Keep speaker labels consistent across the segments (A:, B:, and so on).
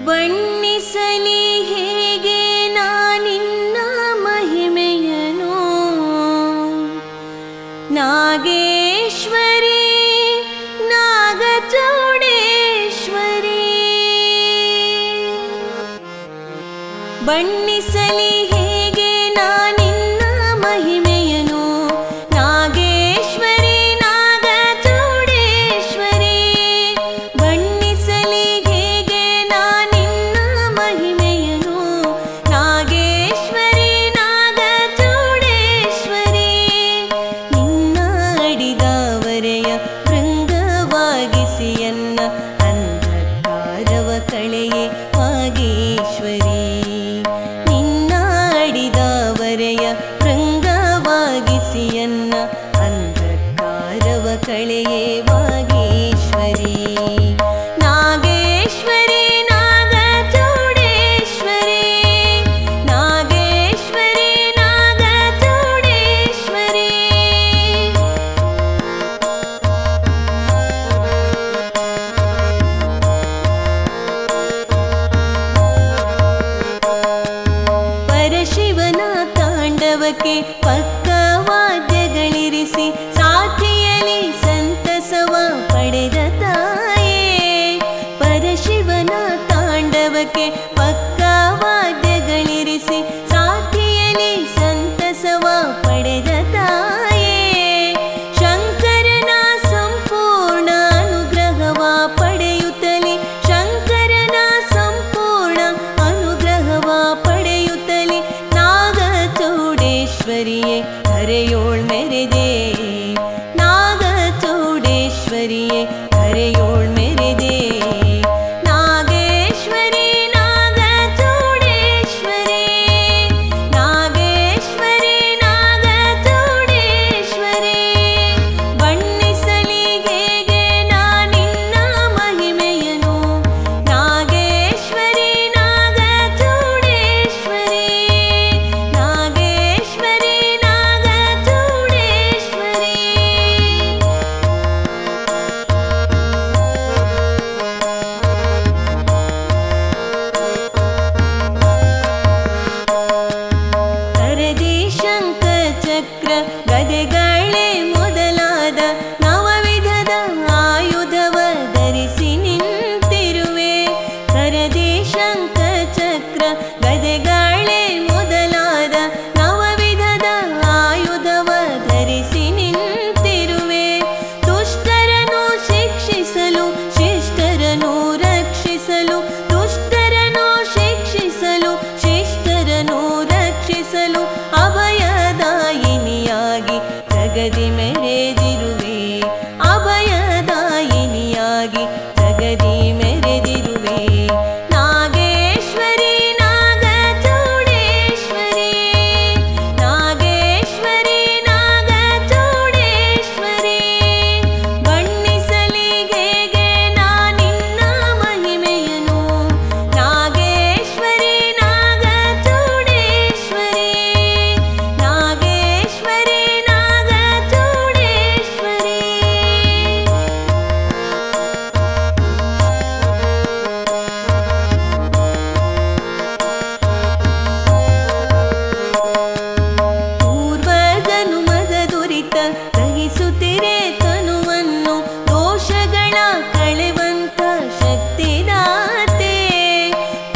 A: ಬಣ್ಣಿಸಲಿ ಹೇಗೆ ನಾನಿನ್ನ ಮಹಿಮೆಯನು ನಾಗೇಶ್ವರಿ ನಾಗಚೌಡೇಶ್ವರಿ ಬಣ್ಣಿಸಲಿ ಹೇಗೆ ನಾನಿನ್ನ ಮಹಿಮೆಯನು ನಾಗೇಶ್ವರಿ ನಾಗಚೌಡೇಶ್ವರಿ ಬಣ್ಣಿಸಲಿ ಹೇಗೆ ನಾನಿನ್ನ ಮಹಿಮೆಯನು ನಾಗೇಶ್ವರಿ ನಾಗಚೌಡೇಶ್ವರಿ ನಿನ್ನ ಅಡಿದಾವರೆಯ ಭೃಂಗವಾಗಿಸಿಯನ್ನ ಅಂಧಕಾರವ ಕಳೆಯೇ ವಾಗೀಶ್ವರಿ ನಿನ್ನ ಅಡಿದಾವರೆಯ ಭೃಂಗವಾಗಿಸಿಯನ್ನ ಅಂಧಕಾರವ ಕಳೆಯೇ ವಾಗೀಶ್ವರಿ ನಾಗೇಶ್ವರಿ ನಾಗಚೌಡೇಶ್ವರಿ ನಾಗೇಶ್ವರಿ ನಾಗಚೌಡೇಶ್ವರಿ ಪರಶಿವನ ತಾಂಡವಕ್ಕೆ ಪಕ್ಕವಾದ್ಯಗಳಿರಿಸಿ ಸಾಥಿಯಲಿ ಸಂತಸವ ಪಡೆದ ತಾಯೇ ಪರಶಿವನ ತಾಂಡವಕ್ಕೆ ಪಕ್ಕವಾದ್ಯಗಳಿರಿಸಿ ಸಾಥಿಯಲಿ ಸಂತಸವ ಪಡೆದ ತಾಯೇ ಶಂಕರನ ಸಂಪೂರ್ಣ ಅನುಗ್ರಹವ ಪಡೆಯುತ್ತಲಿ ಶಂಕರನ ಸಂಪೂರ್ಣ ಅನುಗ್ರಹವ ಪಡೆಯುತ್ತಲಿ ನಾಗಚೌಡೇಶ್ವರಿಯೇ ಧರೆಯೋಳ್ ಮೆರೆದೆ ನಾಗಚೌಡೇಶ್ವರಿಯೇ ಧರೆಯೋಳ್ ಮೆರೆದೆ ನಾಗೇಶ್ವರಿ ನಾಗಚೌಡೇಶ್ವರಿ ನಾಗೇಶ್ವರಿ ನಾಗಚೌಡೇಶ್ವರಿ ಬಣ್ಣಿಸಲಿ ಹೇಗೆ ನಾನಿನ್ನ ಮಹಿಮೆಯನು ನಾಗೇಶ್ವರಿ ನಾಗಚೌಡೇಶ್ವರಿ ನಾಗೇಶ್ವರಿ ನಾಗಚೌಡೇಶ್ವರಿ ಕರದಿ ಶಂಖ ಚಕ್ರ ಗದೆಗಳೇ ಮೊದಲಾದ ನವವಿಧದ ಆಯುಧವ ಧರಿಸಿ ನಿಂತಿರುವೆ ಕರದಿ ಶಂಖ ಚಕ್ರ ಗದೆಗಳೇ ಮೊದಲಾದ ನವವಿಧದ ಆಯುಧವ ಧರಿಸಿ ನಿಂತಿರುವೆ ದುಷ್ಟರನ್ನು ಶಿಕ್ಷಿಸಲು ಶಿಷ್ಟರನ್ನು ರಕ್ಷಿಸಲು ದುಷ್ಟರನ್ನು ಶಿಕ್ಷಿಸಲು ಶಿಷ್ಟರನ್ನು ರಕ್ಷಿಸಲು ಅಭಯದಾಯಿನಿಯಾಗಿ ಜಗದಿ ಮೆರೆದಿರುವೆ ಅಭಯದಾಯಿನಿಯಾಗಿ ಜಗದಿ ಮೆರೆದಿರುವೆ ನಾಗೇಶ್ವರಿ ನಾಗಚೌಡೇಶ್ವರಿ ನಾಗೇಶ್ವರಿ ನಾಗಚೌಡೇಶ್ವರಿ ಬಣ್ಣಿಸಲಿ ಹೇಗೆ ನಾನಿನ್ನ ಮಹಿಮೆಯನು ನಾಗೇಶ್ವರಿ ನಾಗಚೌಡೇಶ್ವರಿ ನಾಗೇಶ್ವರಿ ನಾಗಚೌಡೇಶ್ವರಿ ಪೂರ್ವಜನುಮದ ದುರಿತ ದಹಿಸುತ್ತಿರೆ ತನುವನ್ನು ದೋಷಗಳ ಕಳೆವಂತ ಶಕ್ತಿದಾತೆ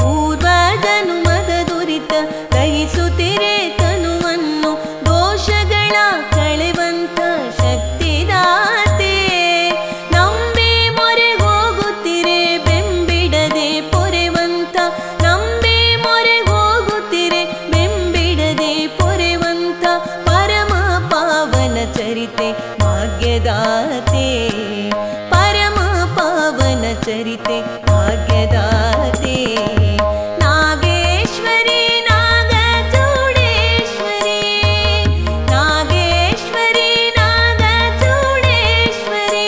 A: ಪೂರ್ವಜನುಮದ ದುರಿತ ದಹಿಸುತ್ತಿರೆ ತನುವನ್ನು ದೋಷಗಳ ಕಳೆವಂತ ಶಕ್ತಿದಾತೆ ನಂಬಿ ಮೊರೆ ಹೋಗುತ್ತಿರೆ ಬೆಂಬಿಡದೆ ಪೊರೆವಂತ ನಂಬಿ ಮೊರೆ ಹೋಗುತ್ತಿರೆ ಬೆಂಬಿಡದೆ ಪೊರೆವಂತ ಪರಮ ಪಾವನ ಚರಿತೆ ಭಾಗ್ಯದಾತೆ ಪರಮ ಪಾವನ ಚರಿತೆ ಭಾಗ್ಯದಾತೆ ನಾಗೇಶ್ವರಿ ನಾಗಚೌಡೇಶ್ವರಿ ನಾಗೇಶ್ವರಿ ನಾಗಚೌಡೇಶ್ವರಿ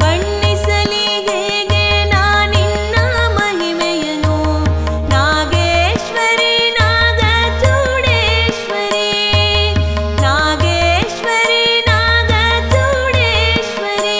A: ಬಣ್ಣಿಸಲಿ ಹೇಗೆ ನಾನಿನ್ನ ಮಹಿಮೆಯನು ನಾಗೇಶ್ವರಿ ನಾಗಚೌಡೇಶ್ವರಿ ನಾಗೇಶ್ವರಿ ನಾಗಚೌಡೇಶ್ವರಿ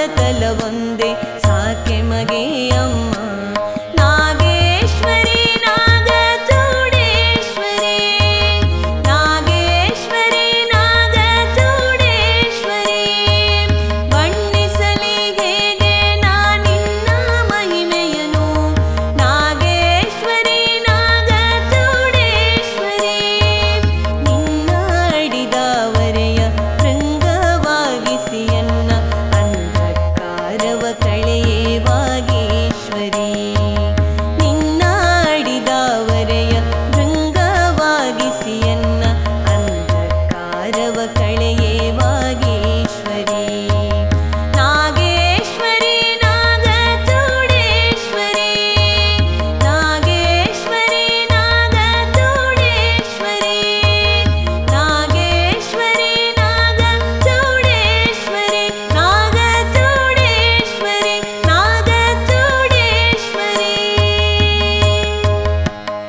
A: ತಲವೊಂದೆ ಸಾಕೆ ಮಗೆ